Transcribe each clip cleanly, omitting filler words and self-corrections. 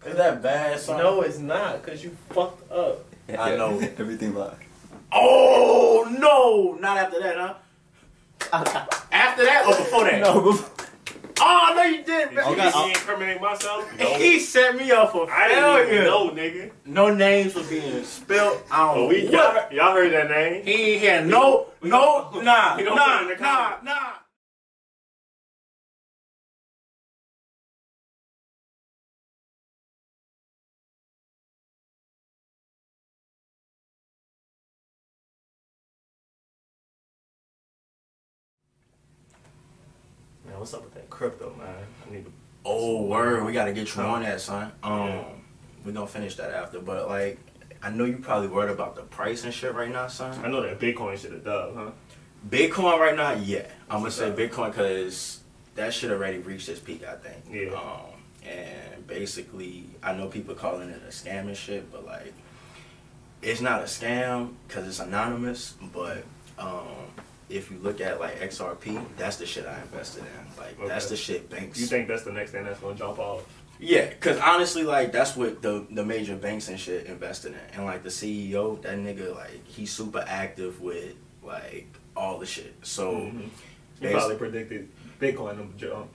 Is that bad, son? No, it's not, cause you fucked up. I know. Everything live. Oh no! Not after that, huh? After that or before that? No, before. Oh no, you did. Did you incriminate myself? No. He set me up for failure. No, nigga. No names were being spilled. I don't know what. Y'all heard that name? He ain't had nah. Man, what's up with that crypto, man? I need to. Oh word, we gotta get you on that, son. We're gonna finish that after, but like, I know you probably worried about the price and shit right now, son. I know that Bitcoin should have done, huh? Bitcoin right now, yeah. I'm gonna say Bitcoin because that shit already reached its peak, I think. Yeah. And basically, I know people calling it a scam and shit, but like, it's not a scam because it's anonymous. But if you look at like XRP, that's the shit I invested in. Like, that's the shit banks. You think that's the next thing that's gonna jump off? Yeah, because honestly, like, that's what the major banks and shit invested in. And like the CEO, that nigga, like, he's super active with like all the shit. So he probably predicted Bitcoin to jump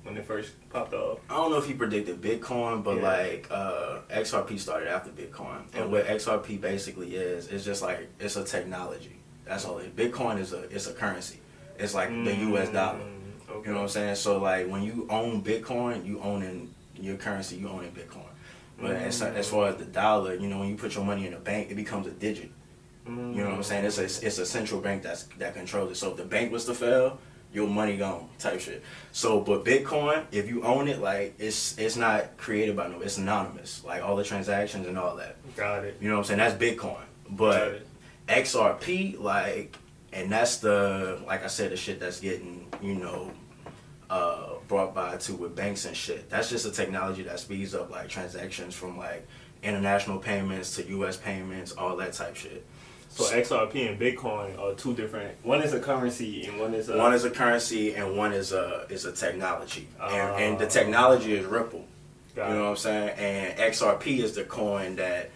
when it first popped off. I don't know if he predicted Bitcoin, but like XRP started after Bitcoin. And what XRP basically is, it's just like, it's a technology. That's all it is. Bitcoin is a currency. It's like the US dollar. You know what I'm saying? So like, when you own Bitcoin, you owning your currency, you owning Bitcoin. But as far as the dollar, you know, when you put your money in a bank, it becomes a digit. You know what I'm saying? It's a central bank that controls it. So if the bank was to fail, your money gone type shit. So, but Bitcoin, if you own it, like, it's not created by no, it's anonymous. Like, all the transactions and all that. Got it. You know what I'm saying? That's Bitcoin. But XRP, like, and that's the, like I said, the shit that's getting, you know, brought by to with banks and shit. That's just a technology that speeds up like transactions from like international payments to US payments, all that type shit. So XRP and Bitcoin are two different. One is a currency and one is a. One is a currency and one is a technology. And the technology is Ripple. You know what I'm saying? And XRP is the coin that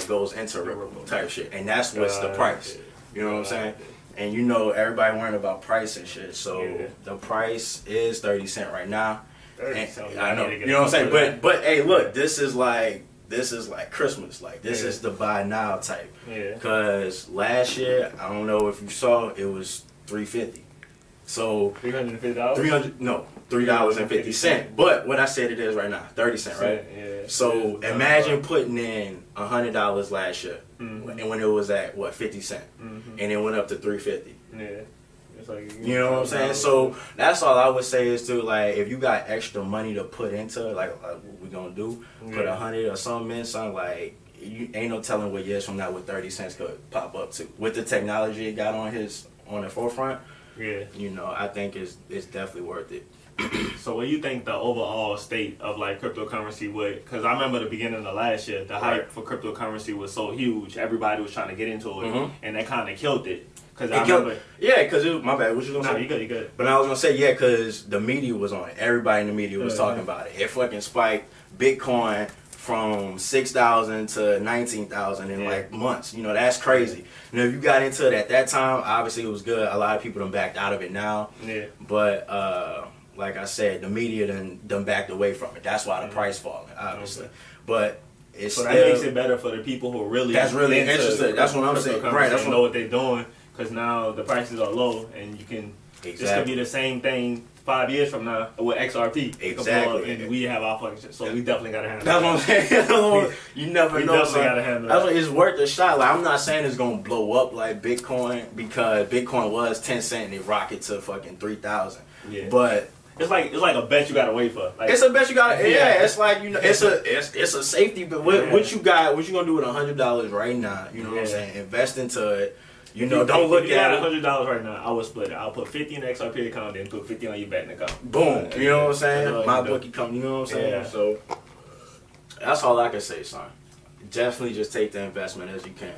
goes into Ripple type shit. And that's what's the price. You know what I'm saying? And you know, everybody worrying about price and shit. So the price is 30 cents right now. 30 cents. I know. You know what I'm saying? But hey, look, this is like Christmas. Like, this is the buy now type. Yeah. Cause last year, I don't know if you saw, it was $3.50. So $350. $3.50. But what I said it is right now, 30 cents, right? Yeah. So imagine putting in $100 last year, and when it was at what, 50 cents, and it went up to $3.50. Yeah. It's like, you know what I'm saying? So that's all I would say is to, like, if you got extra money to put into, like what we gonna do, put 100 or something in, something like, you ain't no telling what years from now what 30 cents could pop up to. With the technology it got on the forefront, you know, I think it's definitely worth it. So what do you think the overall state of like cryptocurrency would? Because I remember the beginning of last year, the hype for cryptocurrency was so huge, everybody was trying to get into it, and that kind of killed it. Cause I remember, because my bad. What you gonna say? You good. But I was gonna say because the media was on it. Everybody in the media was talking about it. It fucking spiked Bitcoin from 6,000 to 19,000 in like months. You know, that's crazy. You know, if you got into it at that time, obviously it was good. A lot of people done backed out of it now. Yeah. But like I said, the media done backed away from it. That's why the price falling, obviously. But it's that makes it better for the people who are really interested. That's what I'm saying. Right. That's know what they're doing. Because now the prices are low, and you can. This could be the same thing 5 years from now with XRP. Exactly. And we have our fucking shit, so we definitely gotta handle. That's what I'm saying. You never know. Definitely gotta handle. That's what, it's worth a shot. Like, I'm not saying it's gonna blow up like Bitcoin, because Bitcoin was 10 cents and it rocketed to fucking 3,000. Yeah. But it's like a bet you gotta wait for. Like, it's a bet you gotta. Yeah. It's like, you know, it's a safety. But what you got? What you gonna do with $100 right now? You know what I'm saying? Invest into it. You know, don't look at it. $100 right now, I would split it. I'll put 50 in the XRP account, then put 50 on your betting account. Boom. You know what I'm saying? My bookie come. You know what I'm saying? Yeah. So that's all I can say, son. Definitely just take the investment as you can.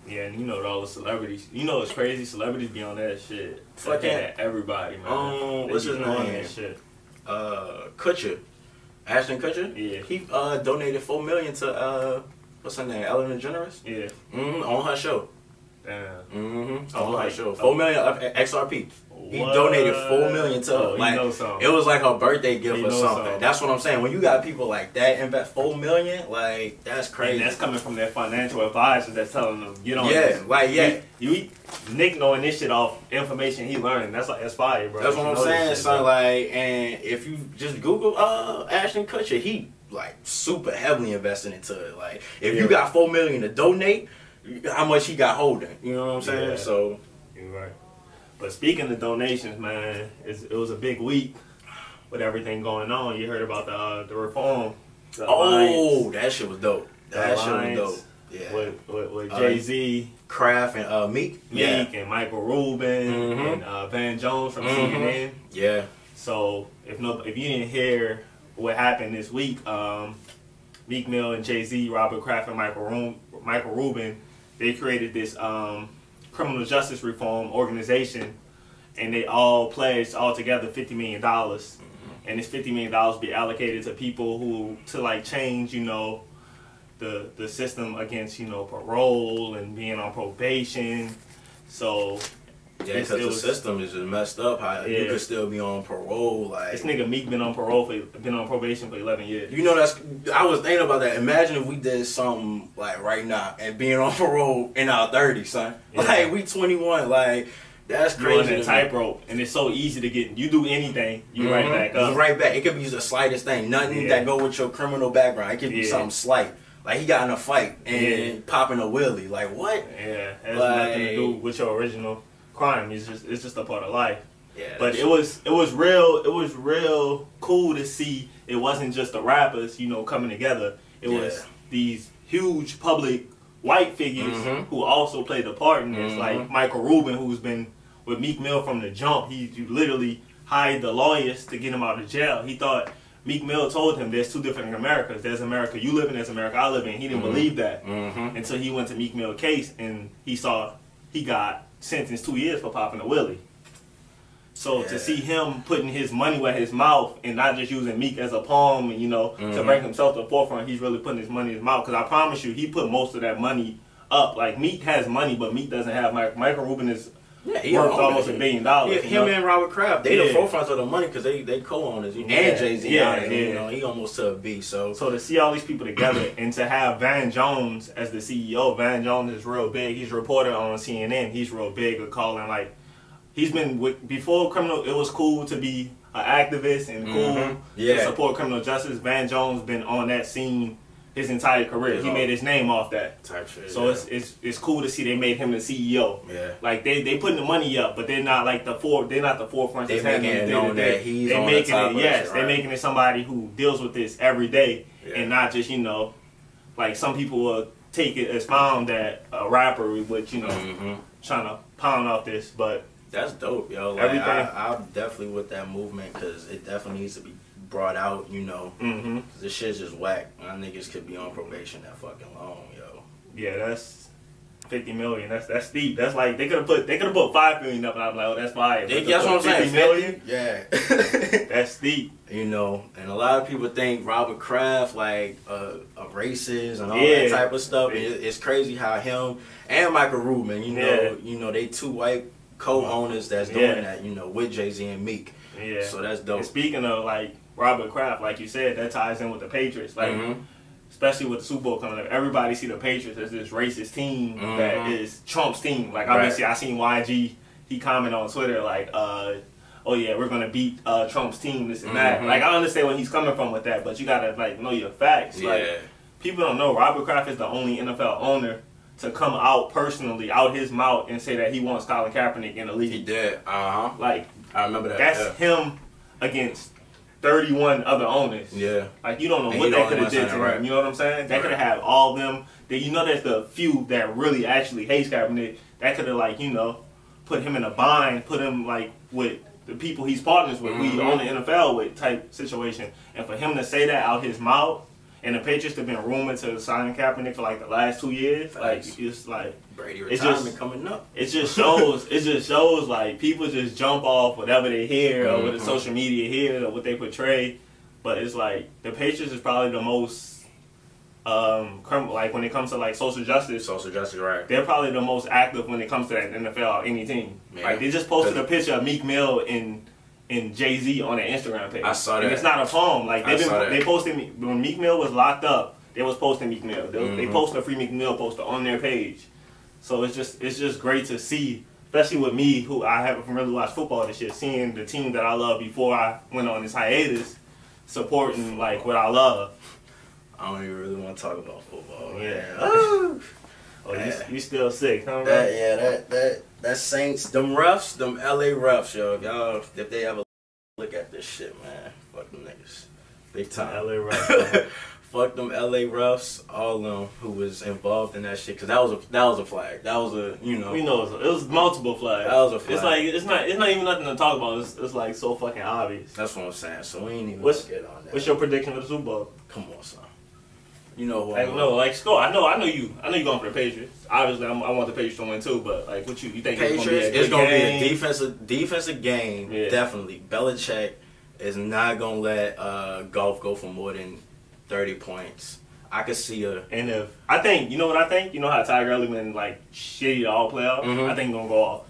Yeah, and you know all the celebrities. You know it's crazy. Celebrities be on that shit. Fucking everybody, man. What's his name? Shit. Kutcher. Ashton Kutcher? Yeah. He donated $4 million to what's her name? Ellen DeGeneres? Yeah. On her show. Damn. On her show. $4 million of XRP. He donated $4 million to her. Like, it was like her birthday gift or something. That's what I'm saying. When you got people like that invest $4 million, like that's crazy. And that's coming from their financial advisor that's telling them, you know. Nick knowing this shit off information he learned. That's fire, bro. That's what I'm saying, son. Like, and if you just Google Ashton Kutcher, he like super heavily invested into it. Like, if you got $4 million to donate, how much he got holding? You know what I'm saying? Yeah. So you're right. But speaking of donations, man, it was a big week with everything going on. You heard about the reform. That shit was dope. That shit was dope. Yeah. With Jay-Z, Kraft, and Meek. And Michael Rubin and Van Jones from CNN. Yeah. So if you didn't hear what happened this week, Meek Mill and Jay-Z, Robert Kraft, and Michael Rubin, they created this criminal justice reform organization, and they all pledged altogether $50 million. And this $50 million will be allocated to people to like change, you know, the system against, you know, parole and being on probation. So yeah, because the system is just messed up. How you could still be on parole? Like, this nigga Meek been on probation for 11 years. You know, I was thinking about that. Imagine if we did something like right now and being on parole in our 30s, son. Yeah. Like, we 21. Like, that's crazy. You're on that tightrope, and it's so easy to get. You do anything, you right back up. Right back. It could be the slightest thing. Nothing that go with your criminal background. It could be something slight. Like, he got in a fight and popping a wheelie. Like, what? Yeah, it has nothing to do with your original crime. It's just a part of life. Yeah, but it was real cool to see. It wasn't just the rappers, you know, coming together. It was these huge public white figures who also played a part in this. Like Michael Rubin, who's been with Meek Mill from the jump. He literally hired the lawyers to get him out of jail. He thought Meek Mill told him there's two different Americas. There's America you live in, there's America I live in. He didn't believe that until he went to Meek Mill's case and he saw he got sentenced 2 years for popping a wheelie. So to see him putting his money where his mouth and not just using Meek as a pawn, you know, to bring himself to the forefront, he's really putting his money in his mouth. Because I promise you, he put most of that money up. Like, Meek has money, but Meek doesn't have Michael Rubin is worth almost $1 billion. Him and Robert Kraft, they the forefronts of the money because they co-owners. And Jay-Z, you know, he almost to a B. So to see all these people together and to have Van Jones as the CEO, Van Jones is real big. He's reported on CNN. He's real big with calling, like, he's been before criminal. It was cool to be an activist and cool to support criminal justice. Van Jones been on that scene his entire career. He made his name off that type shit. So it's cool to see they made him the CEO. Yeah, like they putting the money up, but they're not like they're not the forefront. They're making it known that he's on making the top it. Yes, they're making it somebody who deals with this every day and not just, you know, like some people will take it as found that a rapper would, you know, trying to pound off this, but. That's dope, yo. Like, I'm definitely with that movement because it definitely needs to be brought out, you know. Cause this shit's just whack. My niggas could be on probation that fucking long, yo. Yeah, that's $50 million. That's steep. That's like they could have put $5 million up, and I'm like, oh, that's fire. That's what I'm saying. $50 million? Yeah. That's steep. You know, and a lot of people think Robert Kraft like a racist and all that type of stuff. It's crazy how him and Michael Rubin, you know, they two white co-owners that's doing that, you know, with Jay-Z and Meek. Yeah. So that's dope. And speaking of, like, Robert Kraft, like you said, that ties in with the Patriots. Like, especially with the Super Bowl coming up, everybody see the Patriots as this racist team that is Trump's team. Like, obviously, I seen YG, he comment on Twitter, like, oh, yeah, we're going to beat Trump's team, this and that. Like, I understand where he's coming from with that, but you got to, like, know your facts. Yeah. Like, people don't know Robert Kraft is the only NFL owner to come out personally, out his mouth, and say that he wants Colin Kaepernick in the league. He did. Like, I remember that. That's him against 31 other owners. Yeah. Like, you don't know what that could have did to him. You know what I'm saying? That could have had all of them. You know, there's the few that really actually hates Kaepernick. That could have, like, you know, put him in a bind, put him, like, with the people he's partners with, we own the NFL with type situation. And for him to say that out his mouth, and the Patriots have been rumored to sign Kaepernick for like the last 2 years. Like, it's like Brady retirement coming up. It just shows like people just jump off whatever they hear or what the social media hears or what they portray. but it's like the Patriots is probably the most like when it comes to like social justice, right? They're probably the most active when it comes to that NFL, any team. Yeah. Like they just posted a picture of Meek Mill and Jay-Z on their Instagram page. I saw that. And it's not a poem. Like they posted when Meek Mill was locked up. They was posting Meek Mill. They posted a free Meek Mill poster on their page. So it's just great to see, especially with me, who I haven't really watched football this year, seeing the team that I love before I went on this hiatus, supporting like what I love. I don't even really want to talk about football. Yeah. Oh, you still sick, huh? That Saints, them refs, them LA refs, yo. If they ever look at this shit, man, fuck them niggas, big time. LA refs. Fuck them LA refs, all them who was involved in that shit, cause that was a flag. That was a it was multiple flags. That was a flag. It's like it's not even nothing to talk about. It's like so fucking obvious. That's what I'm saying. So we ain't even get on that. What's your prediction for the Super Bowl? Come on, son. You know what? Score. I know you going for the Patriots. Obviously, I want the Patriots to win too. But like, what you think? Patriots? It's gonna be a defensive game. Yeah. Definitely. Belichick is not gonna let Golf go for more than 30 points. I could see you know what I think? You know how Tiger Early been like shitty all playoffs? I think he's gonna go off.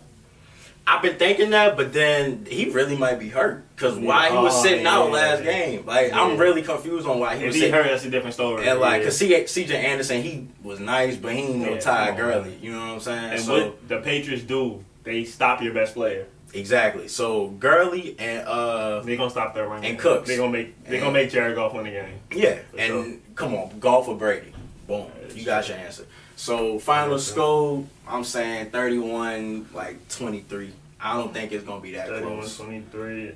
I've been thinking that, but then he really might be hurt because why he was sitting out last game. Like I'm really confused on why he was. If he hurt, that's a different story. And like, cause CJ Anderson, he was nice, but he ain't no Ty Gurley. You know what I'm saying? And so, what the Patriots do, they stop your best player. Exactly. So Gurley and they gonna stop their run and Cooks. They gonna make Jared Goff win the game. Yeah, and come on, Goff or Brady. Boom, you got your answer. So final score, I'm saying 31, like 23. I don't think it's gonna be that 31, close. 23.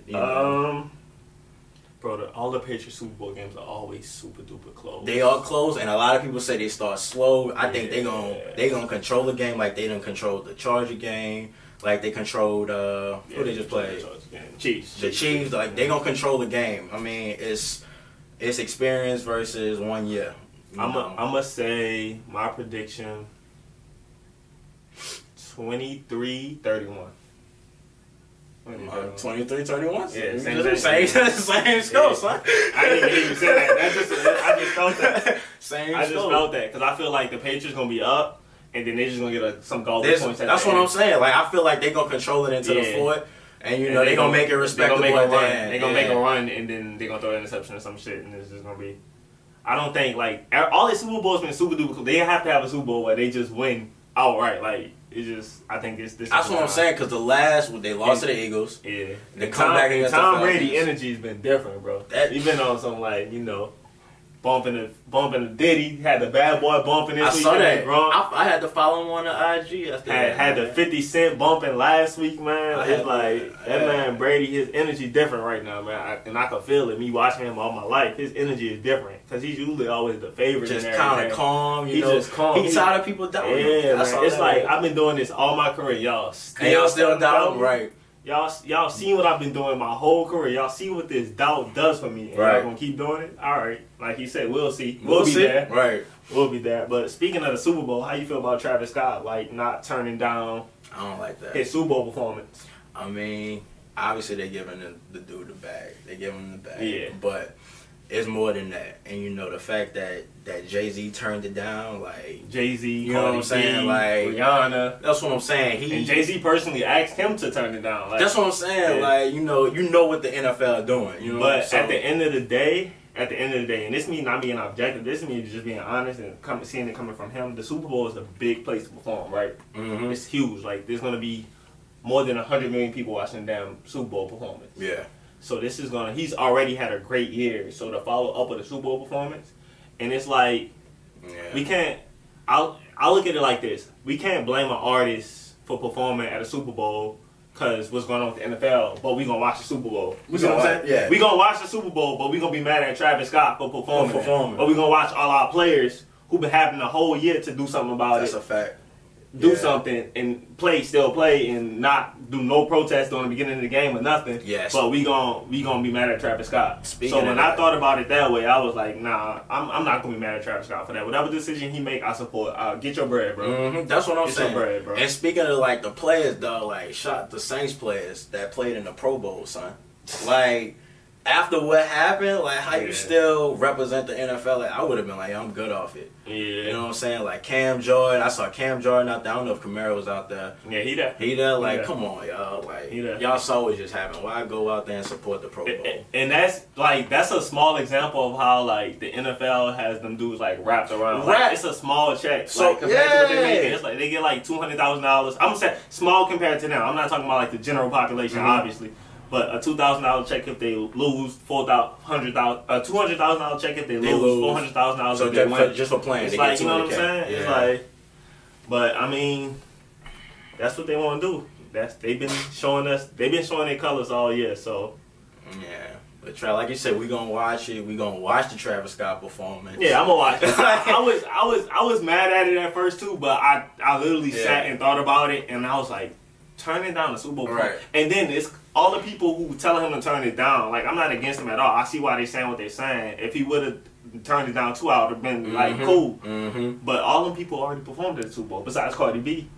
Bro, all the Patriots Super Bowl games are always super duper close. They are close, and a lot of people say they start slow. I think they gonna control the game like they done controlled the Charger game, like they controlled who they just played. Chiefs. The Chiefs, like they gonna control the game. I mean, it's experience versus 1 year. I'm gonna say my prediction 23-31. 23-31? Yeah, same score, son. I didn't even say that. I just felt that. I just felt that because I feel like the Patriots gonna be up, and then they're just gonna get some goal points. That's what I'm saying. Like I feel like they gonna control it into the fourth, and they gonna make it respectable. They're gonna make a run, and then they're gonna throw an interception or some shit, and it's just gonna be. I don't think like all the Super Bowls been super duper. They have to have a Super Bowl where they just win outright. Like it's just, I think this. That's what I'm saying because the last they lost to the Eagles. Yeah, they come back against Tom Brady energy has been different, bro. He's been on some like bumping the Diddy, had the bad boy bumping this week. I saw that. I had to follow him on the IG. Had the 50 Cent bumping last week, man. It's like that man Brady, his energy different right now, man. And I can feel it. Me watching him all my life, his energy is different because he's usually always the favorite. Just kind of calm, He's just calm. He's tired of people doubting him. Yeah, man. It's like I've been doing this all my career, y'all. And y'all still doubting, right? Y'all see what I've been doing my whole career. Y'all see what this doubt does for me. And y'all gonna keep doing it? All right. Like he said, we'll see. We'll be there. Right. We'll be there. But speaking of the Super Bowl, how you feel about Travis Scott, like not turning down I don't like that. His Super Bowl performance? I mean, obviously they're giving the dude the bag. They give him the bag. Yeah. But it's more than that. And the fact that Jay-Z turned it down, like Jay-Z, you know what I'm saying? Like Rihanna. That's what I'm saying. And Jay-Z personally asked him to turn it down. Like, that's what I'm saying. Yeah. Like, you know what the NFL doing. But at the end of the day, and this me not being objective, this me just being honest and seeing it coming from him, the Super Bowl is a big place to perform, right? Mm-hmm. It's huge. Like, there's going to be more than 100 million people watching the damn Super Bowl performance. Yeah. So this is he's already had a great year. So to follow up with a Super Bowl performance, and it's like, we can't, I'll look at it like this. We can't blame an artist for performing at a Super Bowl because what's going on with the NFL, but we going to watch the Super Bowl. You know what I'm saying? Yeah. We going to watch the Super Bowl, but we going to be mad at Travis Scott for performing. But we going to watch all our players who been having a whole year to do something about That's it. a fact. Do something and still play and not do no protest during the beginning of the game or nothing. Yes. But we gonna be mad at Travis Scott. So when I thought about it that way, I was like, nah, I'm not gonna be mad at Travis Scott for that. Whatever decision he make, I support. Get your bread, bro. Mm-hmm. That's what I'm saying. Get your bread, bro. And speaking of like the players though, like the Saints players that played in the Pro Bowl, son. Like after what happened, like how you still represent the NFL, like I would have been like, I'm good off it. Yeah. You know what I'm saying? Like Cam Jordan, I saw Cam Jordan out there. I don't know if Kamara was out there. Yeah, he there. He there? Like, come on, y'all. Like, y'all saw what just happened. Why go out there and support the Pro Bowl? And that's a small example of how like the NFL has them dudes like wrapped around. Like, it's a small check. So like, compared to what they're making, it's like they get like $200,000. I'm gonna say small compared to them. I'm not talking about like the general population, obviously. But a $2,000 check if they lose $200,000 check if they lose $400,000 so if they win. Just for playing, it's like, you know what I'm saying? Yeah. It's like, but I mean, that's what they want to do. They've been showing their colors all year. So yeah, but like you said, we gonna watch it. We gonna watch the Travis Scott performance. Yeah, I'm gonna watch it. I was mad at it at first too, but I literally sat and thought about it, and I was like, turning down the Super Bowl. Right. And then it's all the people who telling him to turn it down. Like, I'm not against him at all. I see why they're saying what they're saying. If he would have turned it down too, I would have been like, cool. But all them people already performed at the Super Bowl, besides Cardi B.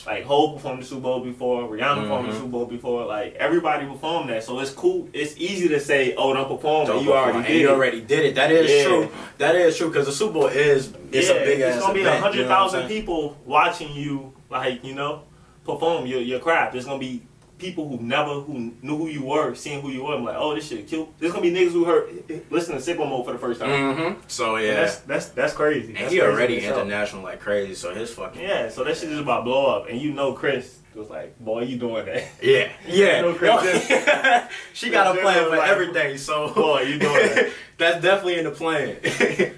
Like, Hov performed the Super Bowl before, Rihanna performed the Super Bowl before. Like, everybody performed that. So it's cool. It's easy to say, oh, don't perform. You already did it. That is true. That is true, because the Super Bowl it's a big ass It's going to be 100,000 people watching you, like, you know, perform your craft. There's gonna be people who knew who you were, seeing who you were. I'm like, oh, this shit cute. There's gonna be niggas who listen to Sicko Mode for the first time. So yeah, that's crazy. And he already international like crazy. So his fucking so that shit is about to blow up. And you know, Chris was like, boy, you doing that? Yeah. You know, Chris she got a plan for everything. So boy, you doing that? That's definitely in the plan.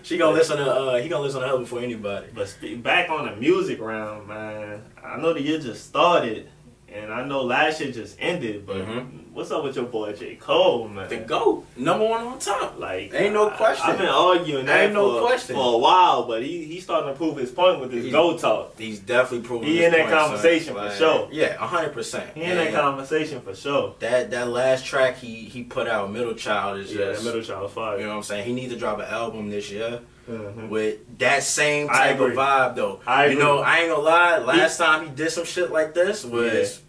He gonna listen to her before anybody. But back on the music round, man. I know the year just started, and I know last year just ended. But what's up with your boy J. Cole, man? The GOAT, #1 on top. Like, ain't no question. I've been arguing that for a while, but he's starting to prove his point with his GOAT talk. He's definitely proving. He his in point, that conversation son. for sure. Yeah, 100%. He in that conversation for sure. That last track he put out, Middle Child, is just Middle Child is fire. You know what I'm saying? He needs to drop an album this year. With that same type of vibe though. You know, I ain't gonna lie, last time he did some shit like this was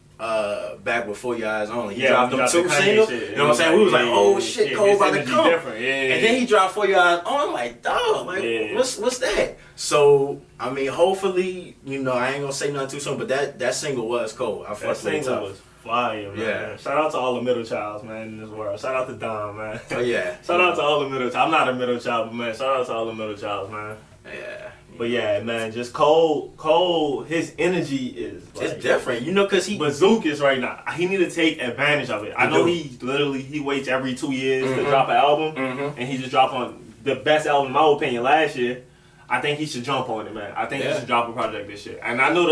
back with For Your Eyes Only. He dropped them 2 singles. You know what I'm saying? We was like, oh shit, Cole about to come. And then he dropped For Your Eyes On. I'm like, dog, like what's that? So I mean, hopefully, you know, I ain't gonna say nothing too soon, but that single was cold. I fucked with it. That single was fire, man. Yeah. Shout out to all the middle childs, man, in this world. Shout out to Dom, man. Oh, yeah. Shout out to all the middle childs. I'm not a middle child, but, man, shout out to all the middle childs, man. Yeah. But, yeah, man, just Cole, his energy is, like, it's different, you know, because he bazookas right now. He need to take advantage of it. I know he waits every 2 years to drop an album, and he just dropped on the best album, in my opinion, last year. I think he should jump on it, man. I think he should drop a project this year. And I know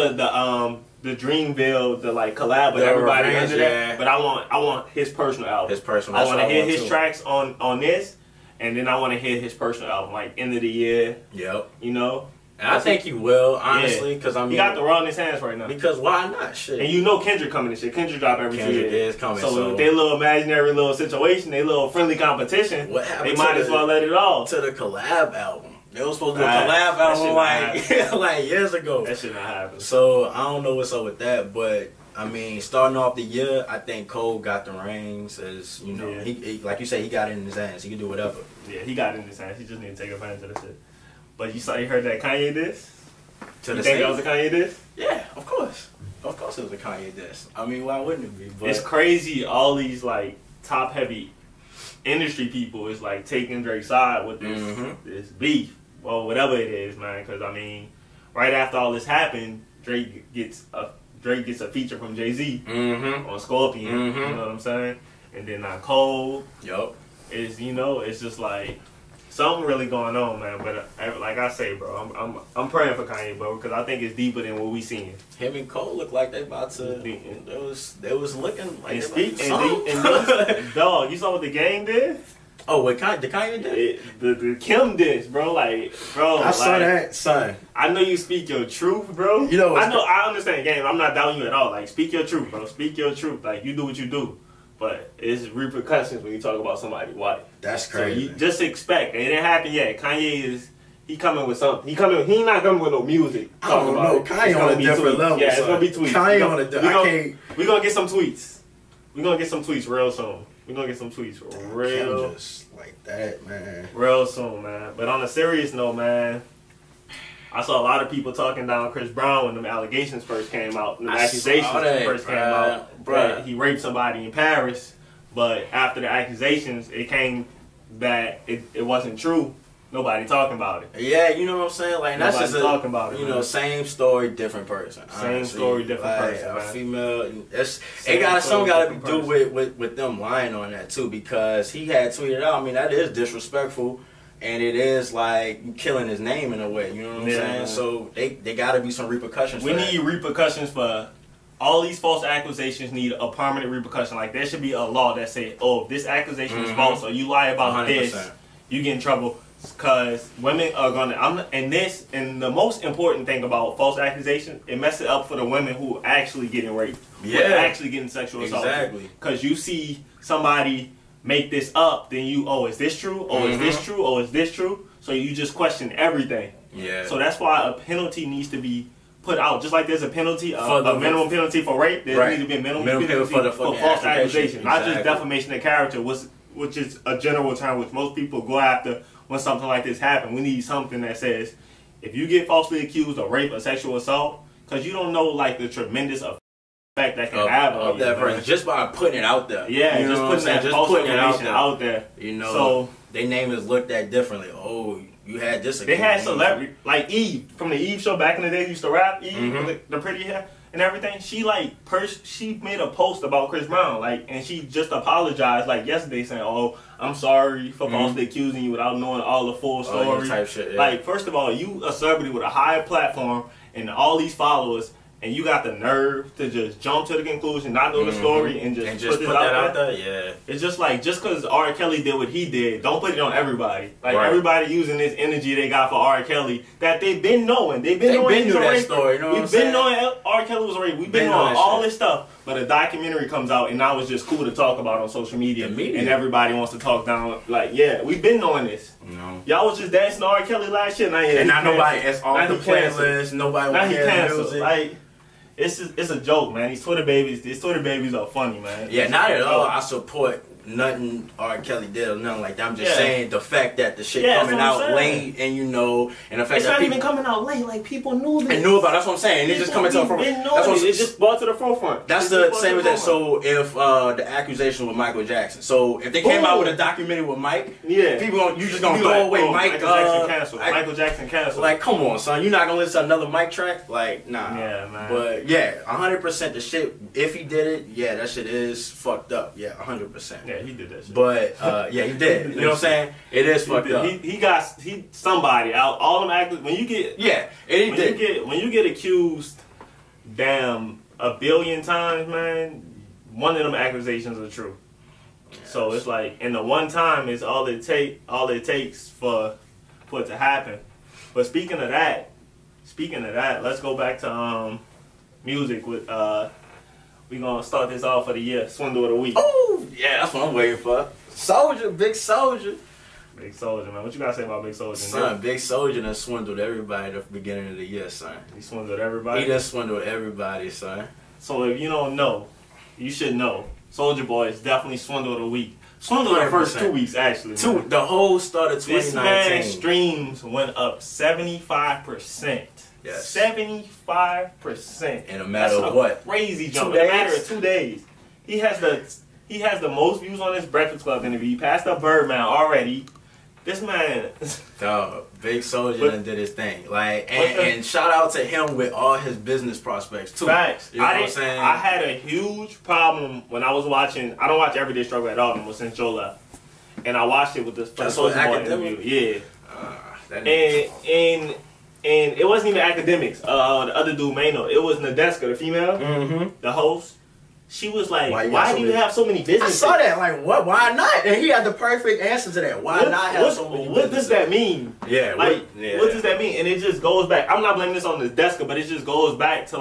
the Dreamville, the like collab with everybody under that. But I want his personal album. His personal. I want to hear his tracks on this, and then I want to hear his personal album, like end of the year. Yep. You know. And I think he will, honestly, because I mean, he got the raw in his hands right now. Because why not? Shit. And you know Kendrick coming and shit. Kendrick drop every 2 years. Kendrick is coming. So their little imaginary little situation, their little friendly competition, they might as well let it all. To the collab album. They were supposed to do a collab album like years ago. That should not happen. So I don't know what's up with that, but I mean, starting off the year, I think Cole got the reins. As you know, he like you said, he got it in his hands. He can do whatever. Yeah, he got it in his hands. He just need to take advantage of the shit. But you heard that Kanye diss? You think that was a Kanye diss? Yeah, of course. Of course it was a Kanye diss. I mean, why wouldn't it be? But it's crazy. All these like top heavy industry people is like taking Drake's side with this beef. Well, whatever it is, man, because, I mean, right after all this happened, Drake gets a feature from Jay-Z on Scorpion, you know what I'm saying? And then Cole is, you know, it's just like something really going on, man. But like I say, bro, I'm praying for Kanye, bro, because I think it's deeper than what we seeing. Him and Cole look like they about to. They was looking like and dog, you saw what the game did? Oh, what the Kanye did? The Kim diss, bro. Like, bro. I saw that, son. I know you speak your truth, bro. You know, I understand the game. I'm not doubting you at all. Like, speak your truth, bro. Speak your truth. Like, you do what you do. But it's repercussions when you talk about somebody white. That's crazy. So you just expect. It didn't happen yet. Kanye he coming with something. He not coming with no music. I don't know. Kanye on a different level. Yeah, it's gonna be tweets. Kanye on a different. We gonna get some tweets. We gonna get some tweets real soon. We're gonna get some tweets Damn, real Kim just like that, man. real soon, man. But on a serious note, man, I saw a lot of people talking down Chris Brown when them allegations first came out. The accusations first came out. That he raped somebody in Paris. But after the accusations, it came that it wasn't true. Nobody talking about it. Yeah, you know what I'm saying? Like, that's just talking about it, you know, same story, different person. Same story, different person. A female. It got some got to do with them lying on that too, because he had tweeted out. I mean, that is disrespectful, and it is like killing his name in a way. You know what I'm saying? Man. So they got to be some repercussions. We need repercussions for. All these false accusations need a permanent repercussion. Like, there should be a law that say, oh, if this accusation is false or you lie about 100%. This, you get in trouble. Because women are gonna, and the most important thing about false accusations, it messes it up for the women who actually getting raped, who actually getting sexual assault. Exactly. Because you see somebody make this up, then is this true? Oh, is this true? Oh, is this true? So you just question everything. Yeah. So that's why a penalty needs to be put out. Just like there's a penalty, a minimum penalty for rape, there needs to be a minimum penalty for false accusation, not just defamation of character, which is a general term which most people go after. When something like this happens, we need something that says, if you get falsely accused of rape or sexual assault, because you don't know like the tremendous effect that can have on that person just by putting it out there. Yeah, you just putting that false information out there. You know, so their name is looked at differently. Oh, you had this. They had celebrity like Eve from the Eve show back in the day. Used to rap Eve with the pretty hair and everything. She she made a post about Chris Brown, and she just apologized yesterday, saying, "Oh, I'm sorry for falsely accusing you without knowing all the full story." Type shit, yeah. First of all, you a celebrity with a high platform and all these followers, and you got the nerve to just jump to the conclusion, not know the story, and just put this out there. Yeah, it's just just because R. Kelly did what he did, don't put it on everybody. Everybody using this energy they got for R. Kelly that they've been knowing. They've been knowing that story. You know what I'm saying? We've been knowing R. Kelly was raped. We've been knowing all this stuff. But a documentary comes out, and now it's just cool to talk about on social media. And everybody wants to talk down. We've been knowing this. No. Y'all was just dancing to R. Kelly last year. And not nobody. It's off the playlist. Nobody want to hear music. It's a joke, man. These Twitter babies are funny, man. Yeah, not at all. I support nothing R. Kelly did or nothing like that. I'm just saying the fact that the shit coming out late, and and the fact it's that not even coming out late. Like, people knew this. And knew about it. That's what I'm saying. It just coming to the forefront. That's what it's just brought to the forefront. That's the same as that. So if the accusation with Michael Jackson, so if they came out with a documentary with Mike, people you just gonna throw away Mike. Michael Jackson canceled. Like, come on, son, you're not gonna listen to another Mike track? Like, nah. Yeah, man. But 100% the shit. If he did it, that shit is fucked up. 100%. Yeah, he did that shit. But he did. You know what I'm saying? It is fucked up. He got somebody out. All them actors. When you get when you get accused, damn, a billion times, man, one of them accusations are true. Yes. So it's and the one time is all it takes for it to happen. But speaking of that, let's go back to music with we gonna start this off for the year. Swindle of the week. Oh, yeah, that's what I'm waiting for. Soulja, Big Soulja. Big Soulja, man. What you gotta say about Big Soulja? Son, Big Soulja done swindled everybody at the beginning of the year, son. He swindled everybody? He done swindled everybody, son. So if you don't know, you should know. Soulja Boy is definitely swindle of the week. Swindle the first 2 weeks, actually. The whole start of 2019. This man's streams went up 75%. Yes. 75%. In a matter of what? Crazy jump. In a matter of 2 days. He has the most views on his Breakfast Club interview. He passed up Birdman already. This man, Big Soulja done did his thing. And shout out to him with all his business prospects too. Facts. You know what I'm saying? I had a huge problem when I was watching. I don't watch Everyday Struggle at all anymore since Joe left, and I watched it with the Soulja Boy interview. Yeah. And it wasn't even academics. The other dude, Mano, it was Nadeska, the female, the host. She was like, why do you have so many businesses? I saw that, what? Why not? And he had the perfect answer to that. Why not have so many businesses? What does that mean? Yeah. What does that mean? And it just goes back. I'm not blaming this on Nadeska, but it just goes back to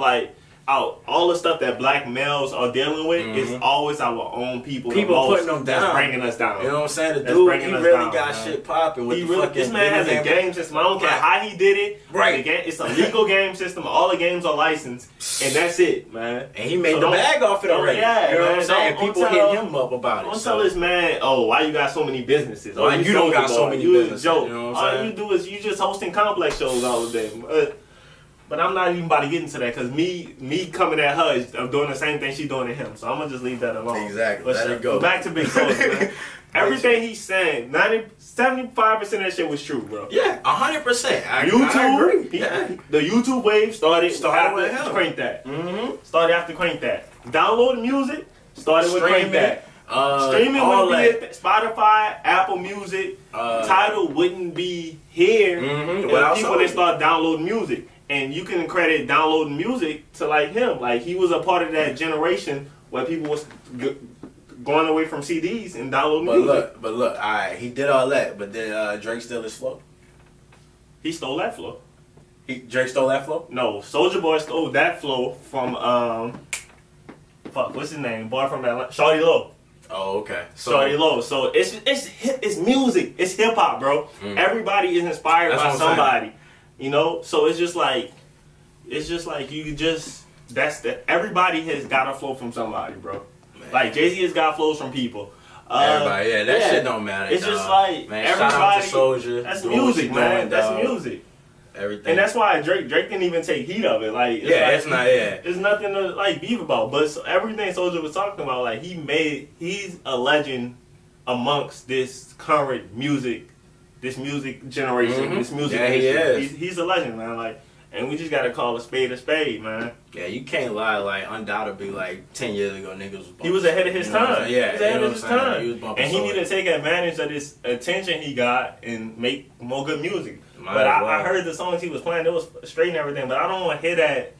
out all the stuff that black males are dealing with is always our own people. People putting them down. That's bringing us down. You know what I'm saying? The dude, he really got shit popping with the fucking. This man has a game system. I don't care how he did it. Right. It's a legal game system. All the games are licensed, and that's it, man. And he made the bag off it already. Yeah, you know man, what I'm saying? People hit him up about it. Don't tell this man, oh, why you got so many businesses? Why you don't got so many businesses? Joke. You know what I'm saying? All you do is you just hosting complex shows all the day. But I'm not even about to get into that because me coming at her is I'm doing the same thing she's doing to him. So I'm gonna just leave that alone. Exactly. Let it go. Back to Big Soulja, man. Everything he's saying, 75% of that shit was true, bro. Yeah, 100%. I agree. The YouTube wave started with him. Crank That. Started after Crank That. Downloading music started with Crank That. Streaming wouldn't be Spotify, Apple Music, Tidal wouldn't be here. People that start downloading music. And you can credit downloading music to like him. Like he was a part of that generation where people was going away from CDs and downloading music. But look, alright, he did all that, but then Drake stole his flow. He stole that flow. Drake stole that flow? No, Soulja Boy stole that flow from what's his name? Boy from Atlanta, Shawty Lo. Oh, okay. Shawty Lo. So it's music. It's hip hop, bro. Everybody is inspired by somebody. You know, so it's just like everybody has got a flow from somebody, bro. Man. Like Jay-Z has got flows from people. Everybody, that shit don't matter. It's just like man, everybody. Shout out to Soulja. That's music, man. That's music. Everything. And that's why Drake didn't even take heat of it. Like it's not. It's nothing to like beef about. But everything Soulja was talking about, like he's a legend amongst this current music. This music generation, this music. Yeah, he is. He's a legend, man. Like, and we just gotta call a spade, man. Yeah, you can't lie. Like, undoubtedly, like 10 years ago, niggas was bumping. He was ahead of his time. Yeah, he was ahead of his time. He was bumping, and he needed to take advantage of this attention he got and make more good music. But I heard the songs he was playing; it was straight and everything. But I don't want to hear that.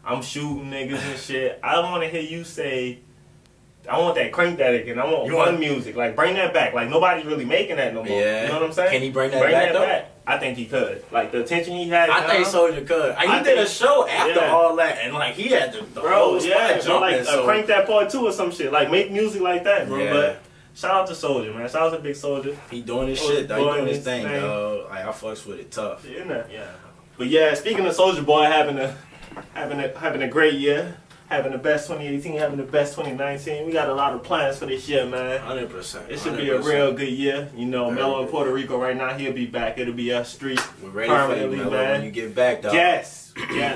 I'm shooting niggas and shit. I don't want to hear you say. I want that Crank That again. I want fun music. Like, bring that back. Like, nobody's really making that no more. Yeah. You know what I'm saying? Can he bring that back, though? I think he could. Like, the attention he had. I think Soulja could. He did a show after all that, and, like, he had the whole spot jumping. Like, Crank That Part 2 or some shit. Like, make music like that, bro. Yeah. But shout out to Soulja, man. Shout out to Big Soulja. He doing his shit, though. He doing his thing, though. Like, I fucks with it tough. Yeah. But, yeah, speaking of Soulja Boy having a great year. Having the best 2018, having the best 2019. We got a lot of plans for this year, man. 100%. It should be a real good year. You know, Melo in Puerto Rico right now, he'll be back. It'll be us street. We're ready for you, Melo, when you get back, dog. Yes,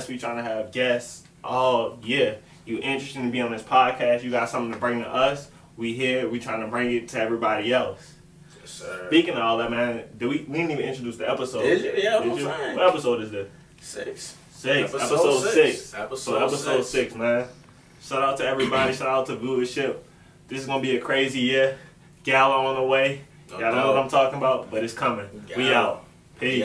we trying to have guests. Oh, yeah. You interested in being on this podcast? You got something to bring to us? We here. We trying to bring it to everybody else. Yes, sir. Speaking of all that, man, we didn't even introduce the episode. Did you? Yeah, I'm fine. What episode is this? 6. Episode 6. Episode 6, man. Shout out to everybody. Shout out to viewership. This is going to be a crazy year. Gala on the way. Y'all know what I'm talking about, but it's coming. We out. Peace.